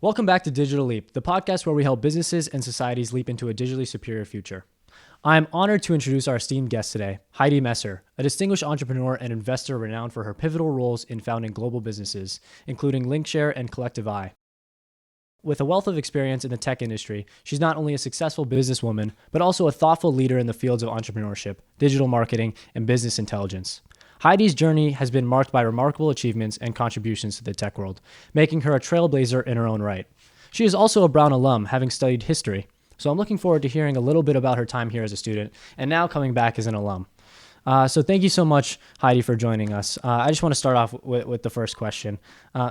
Welcome back to Digital Leap, the podcast where we help businesses and societies leap into a digitally superior future. I'm honored to introduce our esteemed guest today, Heidi Messer, a distinguished entrepreneur and investor renowned for her pivotal roles in founding global businesses, including Linkshare and Collective. With a wealth of experience in the tech industry, she's not only a successful businesswoman, but also a thoughtful leader in the fields of entrepreneurship, digital marketing, and business intelligence. Heidi's journey has been marked by remarkable achievements and contributions to the tech world, making her a trailblazer in her own right. She is also a Brown alum, having studied history, so I'm looking forward to hearing a little bit about her time here as a student and now coming back as an alum. So thank you so much, Heidi, for joining us. I just want to start off with the first question.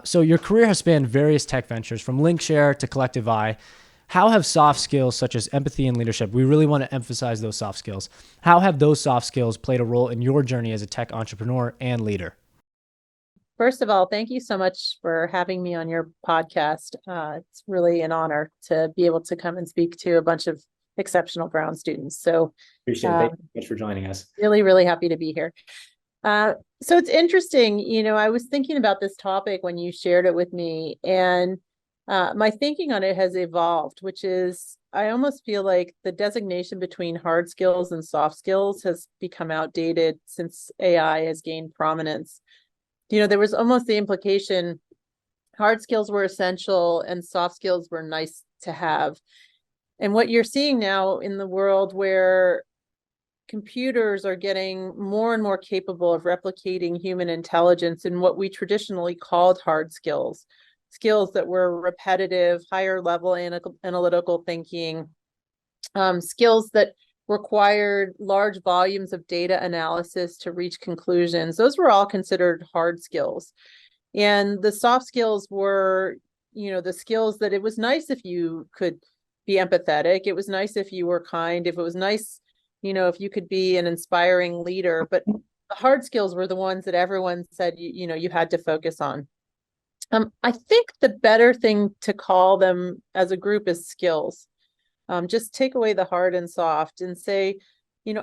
So your career has spanned various tech ventures, from Linkshare to Collective. How have soft skills such as empathy and leadership, we really want to emphasize those soft skills, how have those soft skills played a role in your journey as a tech entrepreneur and leader? First of all, thank you so much for having me on your podcast. It's really an honor to be able to come and speak to a bunch of exceptional Brown students. So Appreciate it. Thank you so much for joining us. Really, really happy to be here. So it's interesting, I was thinking about this topic when you shared it with me, and my thinking on it has evolved, which is I almost feel like the designation between hard skills and soft skills has become outdated since AI has gained prominence. There was almost the implication hard skills were essential and soft skills were nice to have. And what you're seeing now in the world where computers are getting more and more capable of replicating human intelligence in what we traditionally called hard skills, skills that were repetitive, higher level analytical thinking, skills that required large volumes of data analysis to reach conclusions. Those were all considered hard skills. And the soft skills were, the skills that it was nice if you could be empathetic. It was nice if you were kind. If it was nice, if you could be an inspiring leader. But the hard skills were the ones that everyone said, you had to focus on. I think the better thing to call them as a group is skills. Just take away the hard and soft and say,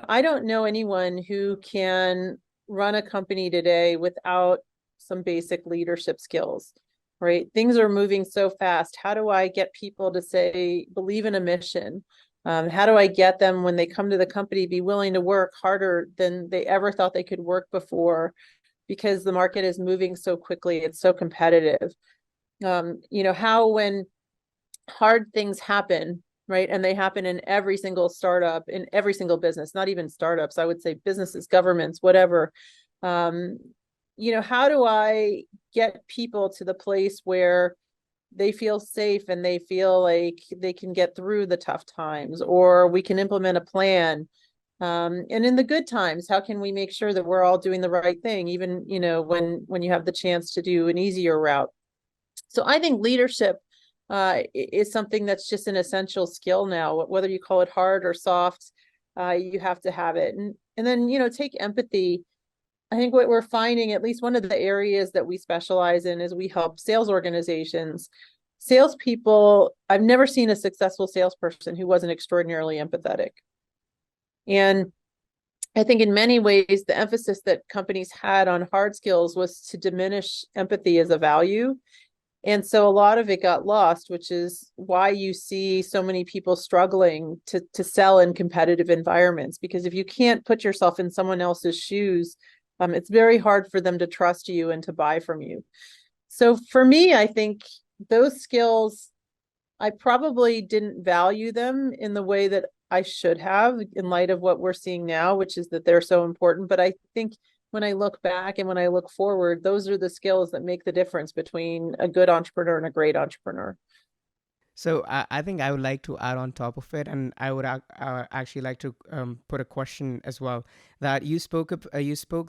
I don't know anyone who can run a company today without some basic leadership skills, right? Things are moving so fast. How do I get people to say, believe in a mission? How do I get them when they come to the company, be willing to work harder than they ever thought they could work before? Because the market is moving so quickly, it's so competitive. How when hard things happen, right? And they happen in every single startup, in every single business, not even startups, I would say businesses, governments, whatever. How do I get people to the place where they feel safe and they feel like they can get through the tough times, or we can implement a plan? And in the good times, how can we make sure that we're all doing the right thing, even, when you have the chance to do an easier route? So I think leadership is something that's just an essential skill now, whether you call it hard or soft, you have to have it. And then, take empathy. I think what we're finding, at least one of the areas that we specialize in, is we help sales organizations. Salespeople, I've never seen a successful salesperson who wasn't extraordinarily empathetic. And I think in many ways, the emphasis that companies had on hard skills was to diminish empathy as a value. And so a lot of it got lost, which is why you see so many people struggling to sell in competitive environments. Because if you can't put yourself in someone else's shoes, it's very hard for them to trust you and to buy from you. So for me, I think those skills, I probably didn't value them in the way that I should have in light of what we're seeing now, which is that they're so important. But I think when I look back and when I look forward, those are the skills that make the difference between a good entrepreneur and a great entrepreneur. So I think I would like to add on top of it, and I would actually like to put a question as well. That you spoke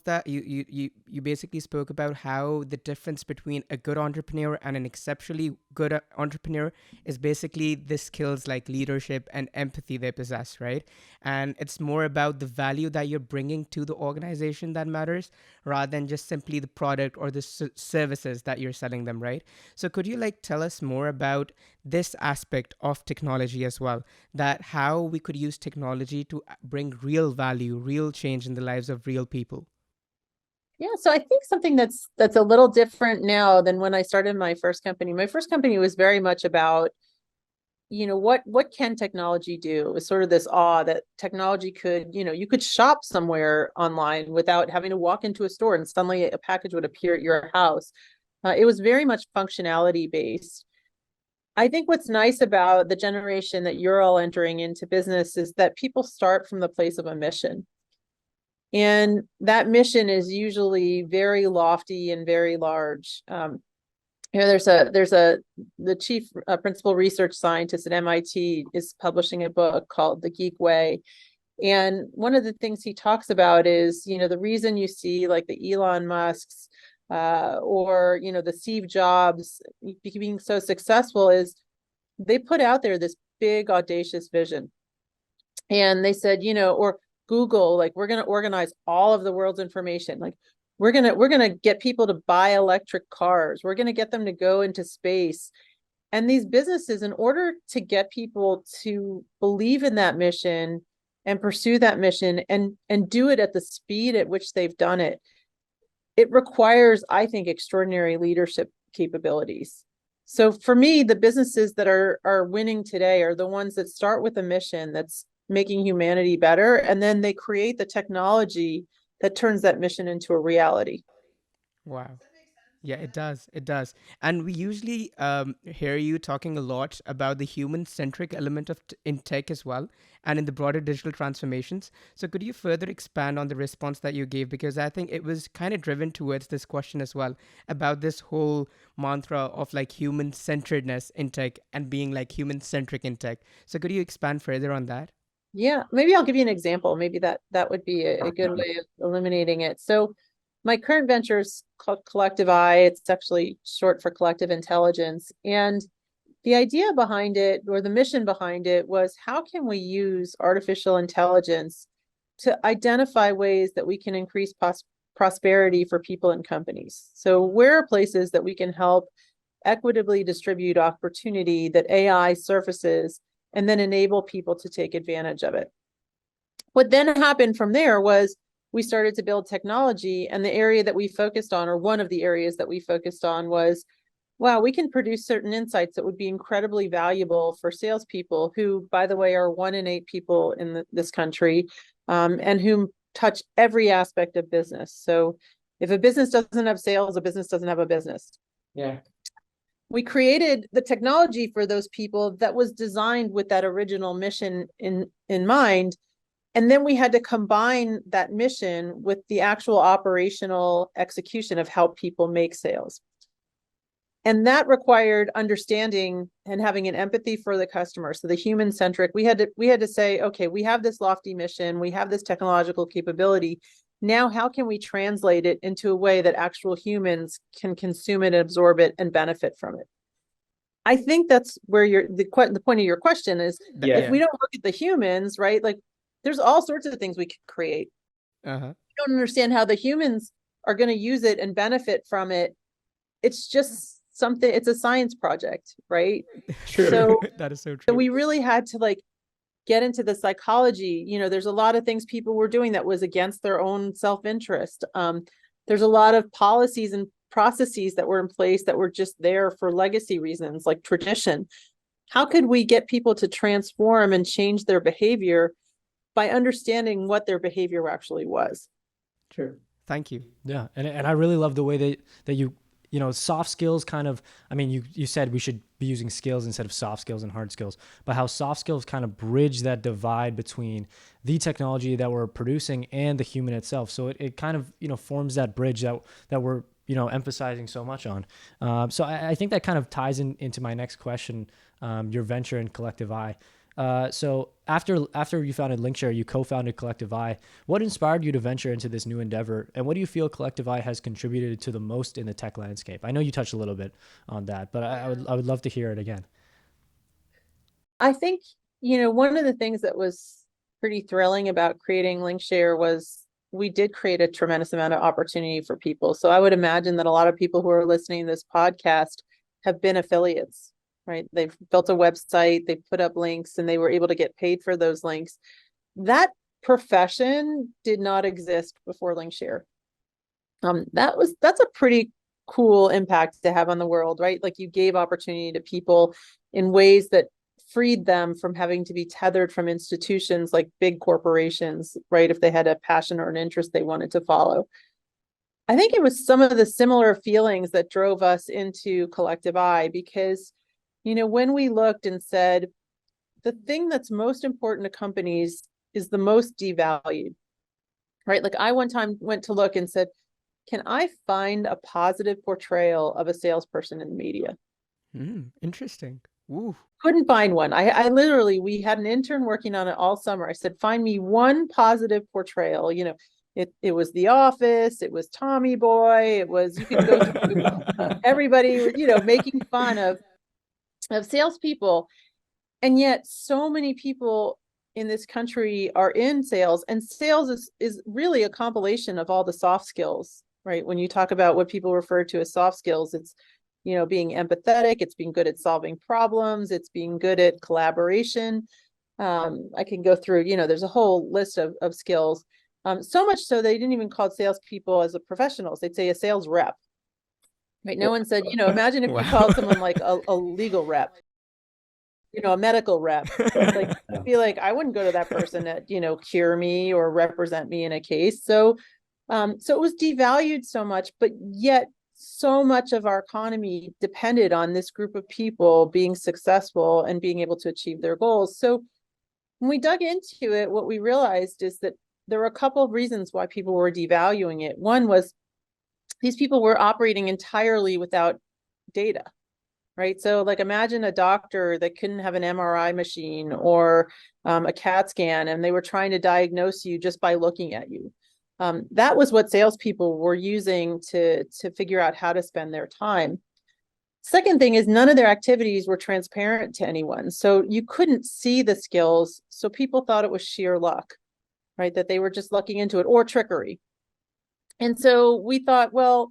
that you basically spoke about how the difference between a good entrepreneur and an exceptionally good entrepreneur is basically the skills like leadership and empathy they possess, right? And it's more about the value that you're bringing to the organization that matters, rather than just simply the product or the services that you're selling them, right? So could you tell us more about this aspect of technology as well, that how we could use technology to bring real value, real change in the lives of real people? Yeah, so I think something that's a little different now than when I started my first company. My first company was very much about, what can technology do? It was sort of this awe that technology could, you could shop somewhere online without having to walk into a store and suddenly a package would appear at your house. It was very much functionality based. I think what's nice about the generation that you're all entering into business is that people start from the place of a mission. And that mission is usually very lofty and very large. The chief principal research scientist at MIT is publishing a book called The Geek Way. And one of the things he talks about is, the reason you see like the Elon Musks or, the Steve Jobs being so successful is they put out there this big audacious vision. And they said, or Google, like, we're going to organize all of the world's information. Like, we're going to get people to buy electric cars. We're going to get them to go into space. And these businesses, in order to get people to believe in that mission and pursue that mission and do it at the speed at which they've done it, it requires, I think, extraordinary leadership capabilities. So for me, the businesses that are winning today are the ones that start with a mission that's making humanity better, and then they create the technology that turns that mission into a reality. Wow. Yeah, it does. It does. And we usually hear you talking a lot about the human centric element of in tech as well, and in the broader digital transformations. So, could you further expand on the response that you gave? Because I think it was kind of driven towards this question as well about this whole mantra of like human centeredness in tech and being like human centric in tech. So, could you expand further on that? Yeah, maybe I'll give you an example. Maybe that would be a good way of eliminating it. So my current venture is called Collective Eye. It's actually short for collective intelligence. And the idea behind it, or the mission behind it, was how can we use artificial intelligence to identify ways that we can increase prosperity for people and companies? So where are places that we can help equitably distribute opportunity that AI surfaces and then enable people to take advantage of it? What then happened from there was we started to build technology, and the area that we focused on, or one of the areas that we focused on, was, wow, we can produce certain insights that would be incredibly valuable for salespeople who, by the way, are 1 in 8 people in this country, and whom touch every aspect of business. So if a business doesn't have sales, a business doesn't have a business. Yeah. We created the technology for those people that was designed with that original mission in mind. And then we had to combine that mission with the actual operational execution of how people make sales. And that required understanding and having an empathy for the customer. So the human centric, we had to say, okay, we have this lofty mission, we have this technological capability. Now, how can we translate it into a way that actual humans can consume it, absorb it, and benefit from it? I think that's where the point of your question is. Yeah. If we don't look at the humans, right? Like, there's all sorts of things we can create. Uh-huh. We don't understand how the humans are going to use it and benefit from it. It's just something, it's a science project, right? True. So That is so true. we really had to like get into the psychology. There's a lot of things people were doing that was against their own self-interest. There's a lot of policies and processes that were in place that were just there for legacy reasons, like tradition. How could we get people to transform and change their behavior by understanding what their behavior actually was? True. Thank you. Yeah, and I really love the way that you soft skills kind of, I mean, you said we should be using skills instead of soft skills and hard skills, but how soft skills kind of bridge that divide between the technology that we're producing and the human itself. So it kind of, forms that bridge that we're, emphasizing so much on. So I think that kind of ties into my next question, your venture in Collective Eye. So after you founded Linkshare, you co-founded Collective Eye. What inspired you to venture into this new endeavor, and what do you feel Collective Eye has contributed to the most in the tech landscape? I know you touched a little bit on that, but I would love to hear it again. I think, one of the things that was pretty thrilling about creating Linkshare was we did create a tremendous amount of opportunity for people. So I would imagine that a lot of people who are listening to this podcast have been affiliates, right? They've built a website, they put up links, and they were able to get paid for those links. That profession did not exist before Linkshare. That's a pretty cool impact to have on the world, right? Like you gave opportunity to people in ways that freed them from having to be tethered from institutions like big corporations, right? If they had a passion or an interest they wanted to follow. I think it was some of the similar feelings that drove us into Collective Eye because, when we looked and said, the thing that's most important to companies is the most devalued, right? Like I one time went to look and said, can I find a positive portrayal of a salesperson in the media? Interesting. Ooh. Couldn't find one. I literally, we had an intern working on it all summer. I said, find me one positive portrayal. It was The Office, it was Tommy Boy, you could go through everybody, making fun of salespeople. And yet so many people in this country are in sales, and sales is really a compilation of all the soft skills, right? When you talk about what people refer to as soft skills, it's, being empathetic, it's being good at solving problems, it's being good at collaboration. I can go through, there's a whole list of skills. So much so they didn't even call salespeople as a professionals. They'd say a sales rep, right? No one said, imagine if you called someone like a legal rep, a medical rep. Like I'd be like, I wouldn't go to that person that, cure me or represent me in a case. So it was devalued so much, but yet so much of our economy depended on this group of people being successful and being able to achieve their goals. So when we dug into it, what we realized is that there were a couple of reasons why people were devaluing it. One was these people were operating entirely without data, right? So like imagine a doctor that couldn't have an MRI machine or a CAT scan, and they were trying to diagnose you just by looking at you. That was what salespeople were using to figure out how to spend their time. Second thing is none of their activities were transparent to anyone. So you couldn't see the skills. So people thought it was sheer luck, right? That they were just looking into it, or trickery. And so we thought, well,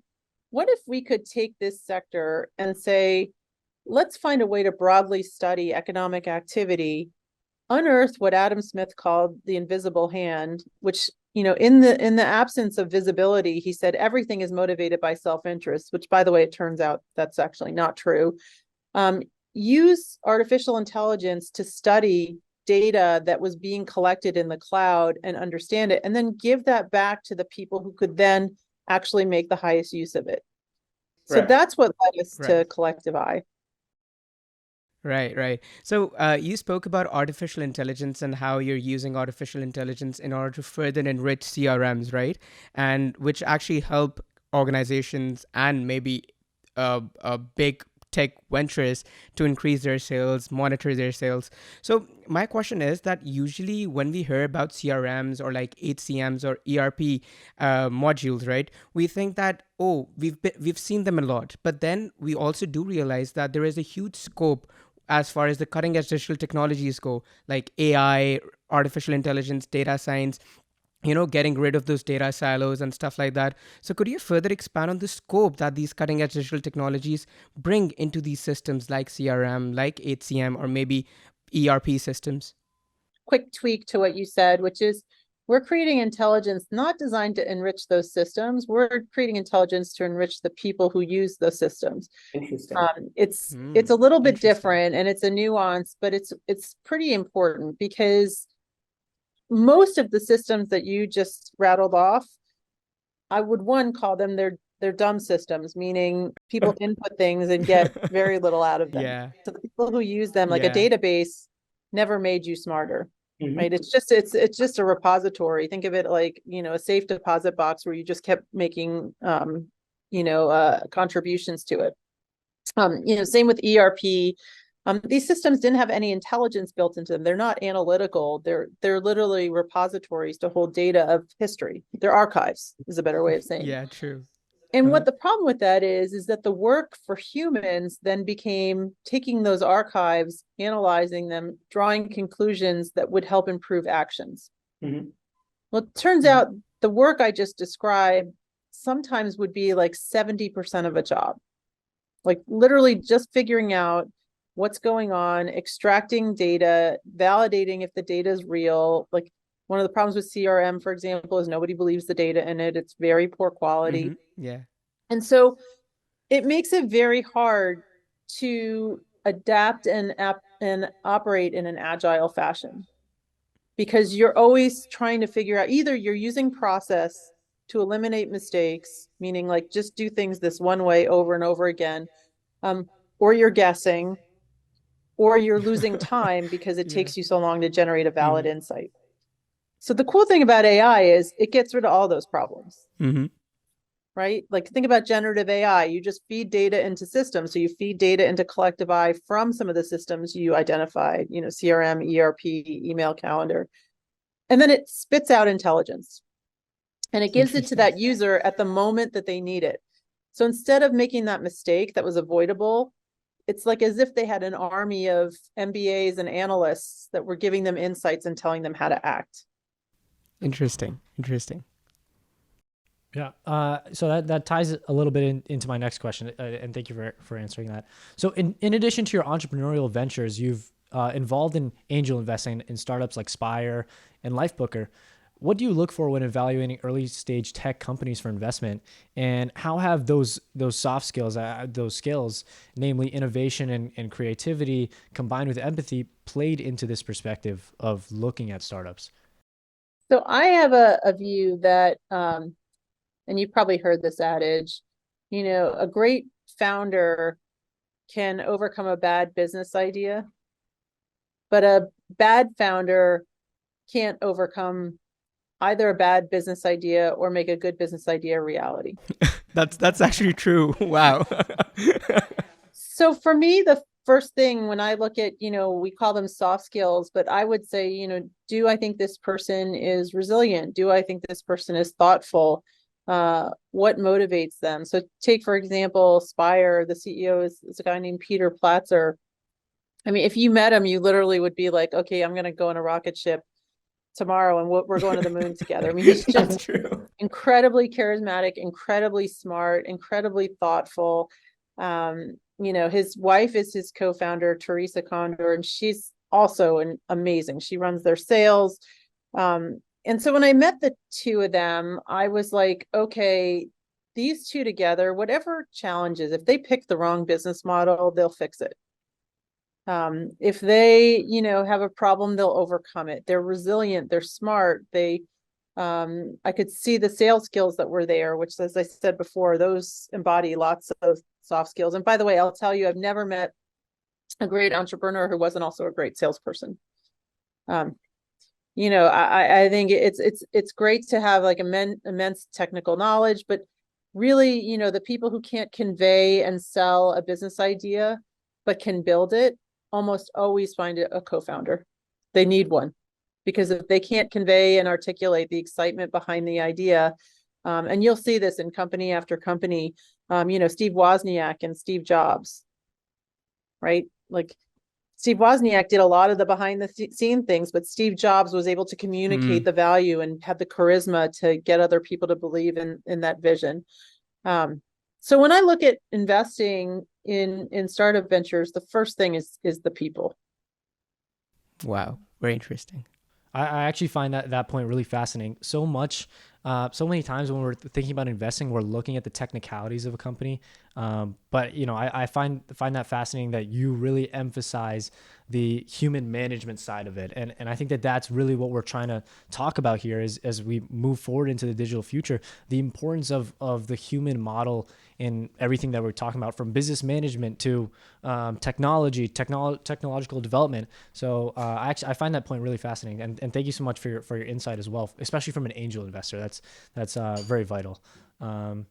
what if we could take this sector and say, let's find a way to broadly study economic activity, unearth what Adam Smith called the invisible hand, which, in the absence of visibility, he said everything is motivated by self-interest, which, by the way, it turns out that's actually not true. Use artificial intelligence to study data that was being collected in the cloud and understand it, and then give that back to the people who could then actually make the highest use of it. So that's what led us to Collective Eye. Right. So you spoke about artificial intelligence and how you're using artificial intelligence in order to further enrich CRMs, right? And which actually help organizations and maybe big tech ventures to increase their sales, monitor their sales. So my question is that usually when we hear about CRMs or like HCMs or ERP modules, right, we think that, oh, we've seen them a lot, but then we also do realize that there is a huge scope as far as the cutting edge digital technologies go, like AI, artificial intelligence, data science, getting rid of those data silos and stuff like that. So could you further expand on the scope that these cutting edge digital technologies bring into these systems like CRM, like HCM, or maybe ERP systems? Quick tweak to what you said, which is we're creating intelligence not designed to enrich those systems. We're creating intelligence to enrich the people who use those systems. Interesting. It's a little bit different, and it's a nuance, but it's pretty important because most of the systems that you just rattled off, I would call them they're dumb systems, meaning people input things and get very little out of them. Yeah. So the people who use them, like a database, never made you smarter. Mhm. Right. It's just a repository. Think of it like, a safe deposit box where you just kept making, contributions to it. Same with ERP. These systems didn't have any intelligence built into them. They're not analytical. They're literally repositories to hold data of history. They're archives is a better way of saying. Yeah, true. And what the problem with that is that the work for humans then became taking those archives, analyzing them, drawing conclusions that would help improve actions. Mhm. Well, it turns out the work I just described sometimes would be like 70% of a job. Like literally just figuring out what's going on, extracting data, validating if the data is real. Like One of the problems with CRM, for example, is nobody believes the data in it. It's very poor quality. Yeah. And so it makes it very hard to adapt and operate in an agile fashion, because you're always trying to figure out, either you're using process to eliminate mistakes, meaning like just do things this one way over and over again, or you're guessing, or you're losing time because it Yeah. takes you so long to generate a valid insight. So the cool thing about AI is it gets rid of all those problems. Right? Like think about generative AI. You just feed data into systems. So you feed data into collective eye from some of the systems you identified, CRM, ERP, email, calendar, and then it spits out intelligence. And it gives it to that user at the moment that they need it. So instead of making that mistake that was avoidable, it's like as if they had an army of MBAs and analysts that were giving them insights and telling them how to act. Interesting. Yeah. So that ties a little bit into my next question, and thank you for answering that. So in addition to your entrepreneurial ventures, you've involved in angel investing in startups like Spire and Lifebooker. What do you look for when evaluating early stage tech companies for investment, and how have those soft skills, those skills, namely innovation and creativity combined with empathy, played into this perspective of looking at startups? So I have a view that, and you've probably heard this adage, a great founder can overcome a bad business idea, but a bad founder can't overcome either a bad business idea or make a good business idea a reality. That's actually true. Wow. So for me, the first thing when I look at, we call them soft skills, but I would say, do I think this person is resilient? Do I think this person is thoughtful? What motivates them? So take, for example, Spire, the CEO is a guy named Peter Platzer. I mean, if you met him, you literally would be like, okay, I'm going to go on a rocket ship tomorrow and we're going to the moon together. I mean, he's just incredibly charismatic, incredibly smart, incredibly thoughtful. His wife is his co-founder, Teresa Condor, and she's also amazing. She runs their sales. And so when I met the two of them, I was like, okay, these two together, whatever challenges, if they pick the wrong business model, they'll fix it. If they, have a problem, they'll overcome it. They're resilient, they're smart. I could see the sales skills that were there, which, as I said before, those embody lots of soft skills. And by the way, I'll tell you, I've never met a great entrepreneur who wasn't also a great salesperson. I think it's great to have like immense technical knowledge, but really, the people who can't convey and sell a business idea, but can build it, almost always find a co-founder. They need one, because if they can't convey and articulate the excitement behind the idea, and you'll see this in company after company, Steve Wozniak and Steve Jobs, right? Like Steve Wozniak did a lot of the behind the scene things, but Steve Jobs was able to communicate the value and have the charisma to get other people to believe in that vision. So when I look at investing in startup ventures, the first thing is the people. Wow, very interesting. I actually find that point really fascinating. So many times when we're thinking about investing, we're looking at the technicalities of a company. But I find that fascinating that you really emphasize the human management side of it. And I think that's really what we're trying to talk about here is as we move forward into the digital future, the importance of the human model in everything that we're talking about, from business management to technological development. So I find that point really fascinating. And thank you so much for your insight as well, especially from an angel investor. That's very vital. And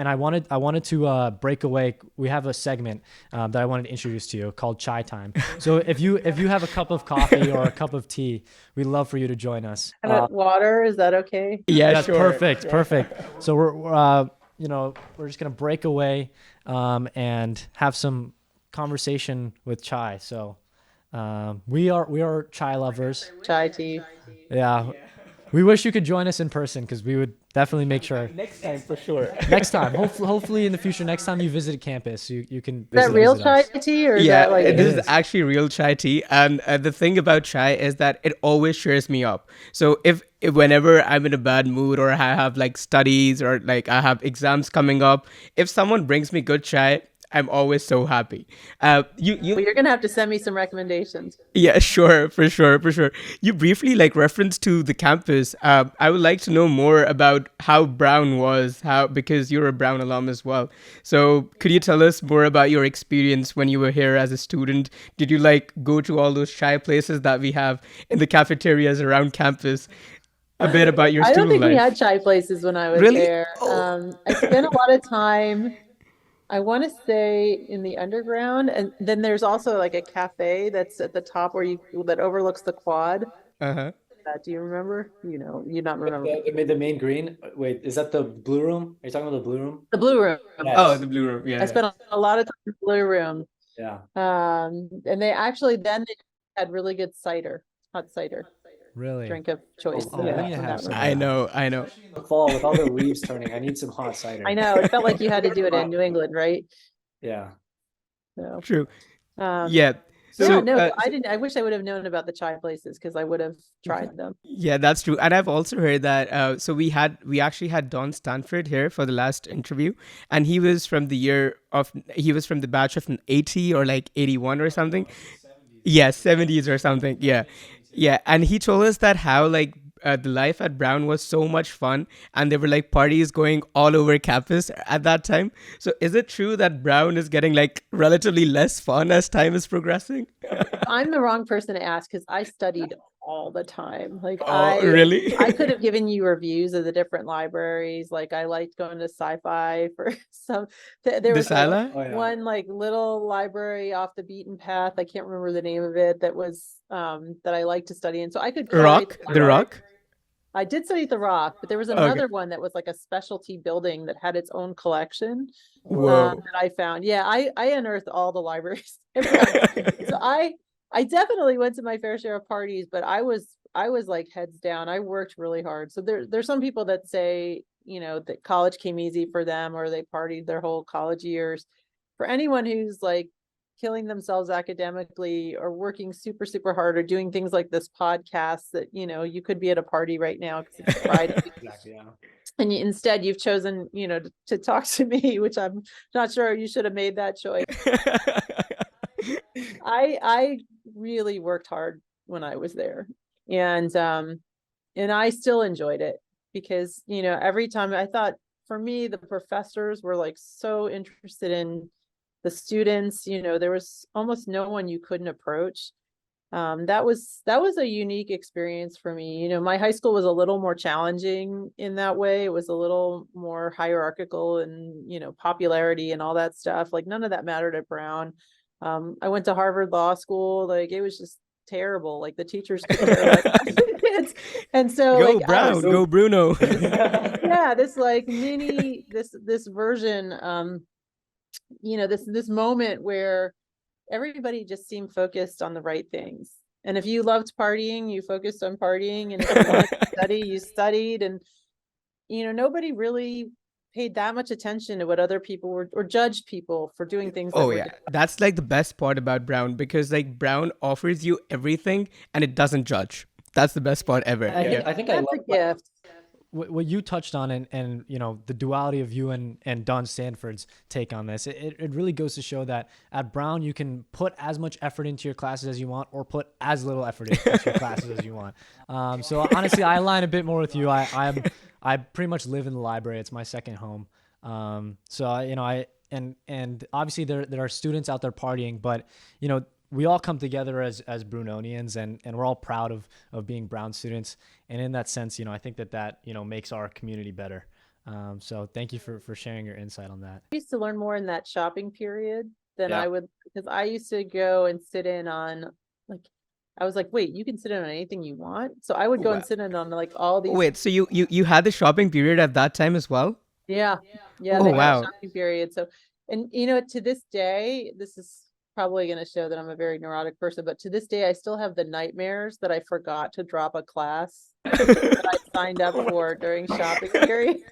I wanted to break away. We have a segment that I wanted to introduce to you called Chai Time. So if you have a cup of coffee or a cup of tea, we'd love for you to join us. Water, is that okay? Yeah, that's sure. Perfect. So we're just gonna break away and have some conversation with chai. So we are chai lovers. Chai tea. Yeah. We wish you could join us in person because we would definitely make sure. Next time for sure. Next time, hopefully in the future, next time you visit campus, you can Is that visit real us. chai tea or is Yeah, that like It this is is. actually real chai tea, and the thing about chai is that it always cheers me up. So if whenever I'm in a bad mood or I have like studies or like I have exams coming up, if someone brings me good chai, I'm always so happy. You well, you're gonna have to send me some recommendations. Yeah, sure, for sure, for sure. You briefly like reference to the campus. I would like to know more about how Brown was, how because you're a Brown alum as well. So could you tell us more about your experience when you were here as a student? Did you like go to all those chai places that we have in the cafeterias around campus? A bit about your I don't student think we had life. chai places when I was Really? there. Oh. I spent a lot of time, I want to say in the underground, and then there's also like a cafe that's at the top where you that overlooks the quad. Uh huh. Do you remember? You not remember The main green. Wait, is that the blue room? Are you talking about the blue room? the blue room? Oh, Yes. the blue room. Yeah, I yeah. spent a lot of time in the blue room. Yeah. And they actually then they had really good cider, hot cider, Really? drink of choice. Oh, Yeah, we need to in have that some room. of I that. know, I know. The fall with all the leaves turning, I need some hot cider. I know it felt like you had to do it in New England, right? Yeah. So, True. um, Yeah. yeah, So, no, I didn't. I wish I would have known about the chai places because I would have tried them. yeah, that's true. And I've also heard that. So we actually had Don Stanford here for the last interview, and he was from the batch of 80 or like 81 or something. Yeah, 70s or something. Yeah, yeah. And he told us that how like the life at Brown was so much fun, and there were like parties going all over campus at that time. So is it true that Brown is getting like relatively less fun as time is progressing? I'm the wrong person to ask because I studied all the time. Like Oh, really? I could have given you reviews of the different libraries. Like I liked going to sci-fi for some. There The was like Sala? Oh, yeah. one like little library off the beaten path. I can't remember the name of it. That was that I liked to study in. So I could curate Rock? the The library. Rock? I did study at the Rock, but there was Okay. another one that was like a specialty building that had its own collection Whoa. that I found. Yeah, I unearthed all the libraries. So I definitely went to my fair share of parties, but I was like heads down. I worked really hard. So there's some people that say, that college came easy for them or they partied their whole college years. For anyone who's like killing themselves academically or working super, super hard or doing things like this podcast that, you could be at a party right now because it's Friday. Exactly. Yeah. And instead you've chosen, to talk to me, which I'm not sure you should have made that choice. I really worked hard when I was there. And I still enjoyed it because, every time I thought for me, the professors were like so interested in the students, there was almost no one you couldn't approach. That was a unique experience for me. My high school was a little more challenging in that way. It was a little more hierarchical and, popularity and all that stuff. Like none of that mattered at Brown. I went to Harvard Law School. Like it was just terrible. Like the teachers could care less about the kids. And so Go like Brown, go Bruno. yeah, this like this version, this moment where everybody just seemed focused on the right things. And if you loved partying, you focused on partying. And if you wanted to study, you studied. And, nobody really paid that much attention to what other people were or judged people for doing things that Oh were yeah, different. that's like the best part about Brown because like Brown offers you everything and it doesn't judge. That's the best part ever. I think I That's a love gift. what you touched on and the duality of you and Don Stanford's take on this. It really goes to show that at Brown you can put as much effort into your classes as you want or put as little effort into your classes as you want. So honestly, I align a bit more with you. I pretty much live in the library. It's my second home. So I and obviously there are students out there partying, but we all come together as Brunonians and we're all proud of being Brown students. And in that sense, I think that makes our community better. So thank you for sharing your insight on that. I used to learn more in that shopping period than Yeah. I would, because I used to go and sit in on like, I was like, wait, you can sit in on anything you want. So I would go Wow. and sit in on like all these. Wait, so you had the shopping period at that time as well? Yeah. Oh, They had a wow. shopping period. So, and to this day, this is probably going to show that I'm a very neurotic person, but to this day, I still have the nightmares that I forgot to drop a class that I signed up for during shopping period.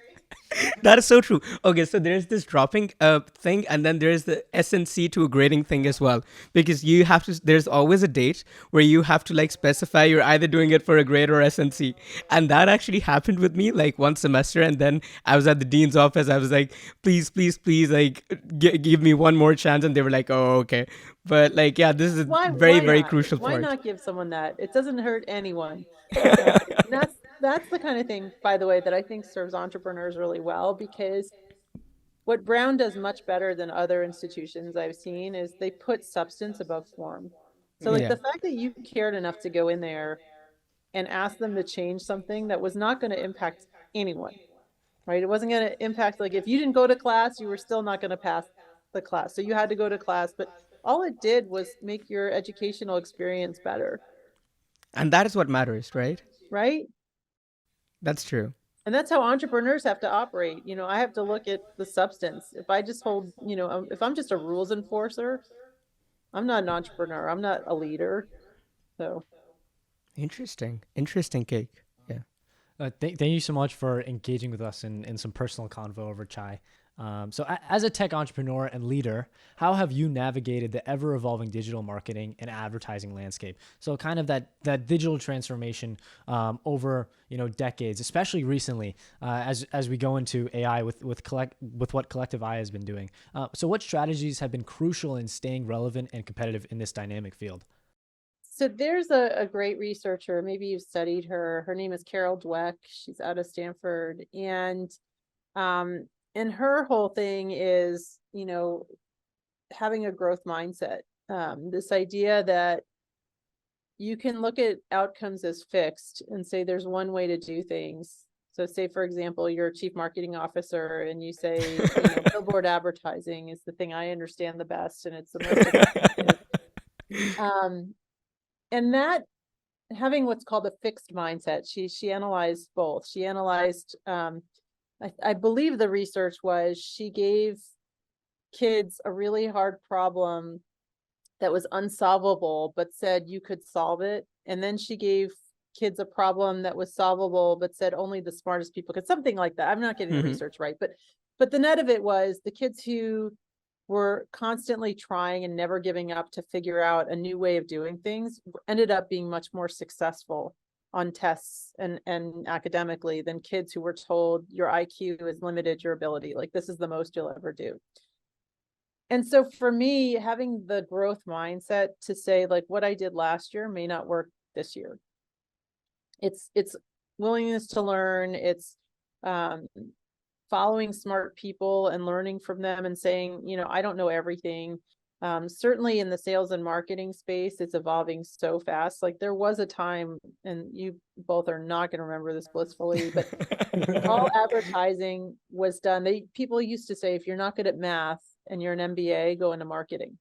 That is so true. Okay, so there's this dropping thing, and then there's the SNC to grading thing as well. Because you have to, there's always a date where you have to like specify you're either doing it for a grade or SNC. And that actually happened with me like one semester, and then I was at the dean's office. I was like, please, please, please, like give me one more chance, and they were like, oh, okay. But like, yeah, this is a very, Why very not? crucial Why part. not give someone that? It doesn't hurt anyone. And that's the kind of thing, by the way, that I think serves entrepreneurs really well, because what Brown does much better than other institutions I've seen is they put substance above form. So like Yeah. the fact that you cared enough to go in there and ask them to change something that was not going to impact anyone, right? It wasn't going to impact, like if you didn't go to class, you were still not going to pass the class. So you had to go to class, but all it did was make your educational experience better, And that is what matters, right? right? That's true. And that's how entrepreneurs have to operate. I have to look at the substance. If I just hold, if I'm just a rules enforcer, I'm not an entrepreneur. I'm not a leader. So Interesting. Interesting cake. Yeah. Thank you so much for engaging with us in some personal convo over chai. As a tech entrepreneur and leader, how have you navigated the ever-evolving digital marketing and advertising landscape? So kind of that digital transformation over decades, especially recently as we go into AI with what Collective Eye has been doing. So what strategies have been crucial in staying relevant and competitive in this dynamic field? So there's a great researcher, maybe you've studied her. Her name is Carol Dweck. She's out of Stanford. Um, and her whole thing is, having a growth mindset. This idea that you can look at outcomes as fixed and say there's one way to do things. So say, for example, you're a chief marketing officer and you say, billboard advertising is the thing I understand the best and it's the most effective. And that, having what's called a fixed mindset, she analyzed both. She analyzed, I believe the research was she gave kids a really hard problem that was unsolvable, but said you could solve it. And then she gave kids a problem that was solvable, but said only the smartest people could, something like that. I'm not getting the research right, but the net of it was the kids who were constantly trying and never giving up to figure out a new way of doing things ended up being much more successful on tests and academically than kids who were told your IQ is limited, your ability, like this is the most you'll ever do. And so for me, having the growth mindset to say like what I did last year may not work this year. It's willingness to learn. It's following smart people and learning from them and saying, I don't know everything. Certainly in the sales and marketing space, it's evolving so fast. Like there was a time, and you both are not going to remember this blissfully, but all advertising was done. People used to say, if you're not good at math and you're an MBA, go into marketing.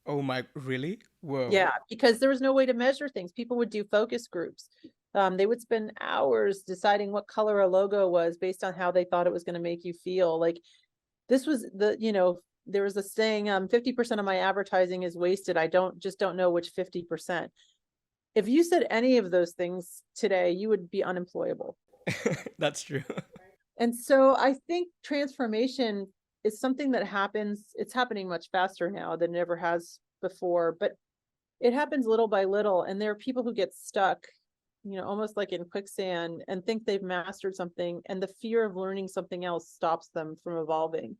Oh my, really? Whoa. Yeah, because there was no way to measure things. People would do focus groups. They would spend hours deciding what color a logo was based on how they thought it was going to make you feel. Like this was there was a saying, 50% of my advertising is wasted. I don't know which 50%. If you said any of those things today, you would be unemployable. That's true. And so I think transformation is something that happens. It's happening much faster now than it ever has before, but it happens little by little. And there are people who get stuck, almost like in quicksand and think they've mastered something. And the fear of learning something else stops them from evolving.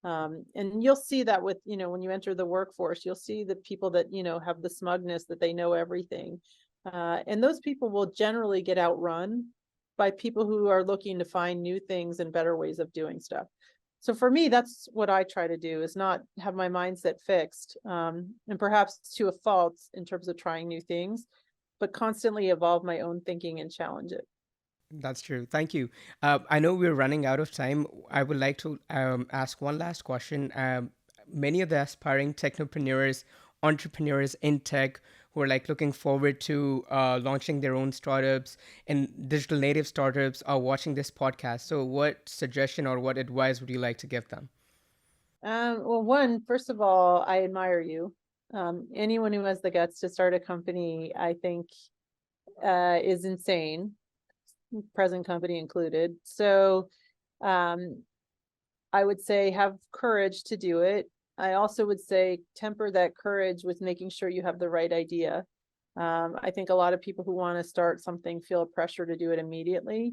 And you'll see that with, when you enter the workforce, you'll see the people that, have the smugness that they know everything. And those people will generally get outrun by people who are looking to find new things and better ways of doing stuff. So for me, that's what I try to do, is not have my mindset fixed, and perhaps to a fault in terms of trying new things, but constantly evolve my own thinking and challenge it. That's true. Thank you. I know we're running out of time. I would like to ask one last question. Many of the aspiring technopreneurs, entrepreneurs in tech who are like looking forward to launching their own startups and digital native startups are watching this podcast. So what suggestion or what advice would you like to give them? Well, first of all, I admire you. Anyone who has the guts to start a company, I think, is insane, present company included. So I would say have courage to do it. I also would say temper that courage with making sure you have the right idea. I think a lot of people who want to start something feel pressure to do it immediately.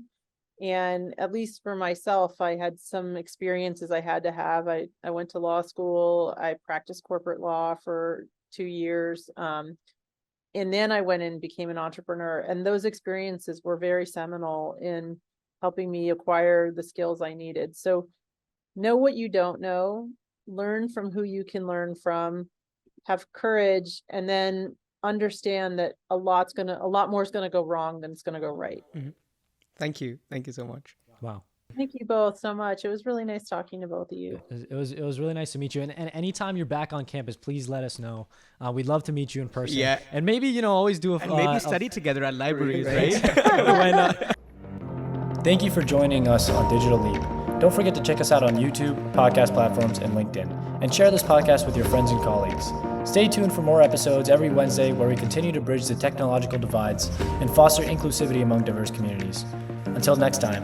And at least for myself, I had some experiences I had to have. I went to law school. I practiced corporate law for 2 years. And then I went and became an entrepreneur. And those experiences were very seminal in helping me acquire the skills I needed. So know what you don't know, learn from who you can learn from, have courage, and then understand that a lot more is gonna go wrong than it's gonna go right. Mhm. Thank you so much. Wow. Thank you both so much. It was really nice talking to both of you. It was really nice to meet you. And anytime you're back on campus, please let us know. We'd love to meet you in person. Yeah. And maybe, always do And maybe study together at libraries, right? right? Why not? Thank you for joining us on Digital Leap. Don't forget to check us out on YouTube, podcast platforms, and LinkedIn. And share this podcast with your friends and colleagues. Stay tuned for more episodes every Wednesday where we continue to bridge the technological divides and foster inclusivity among diverse communities. Until next time.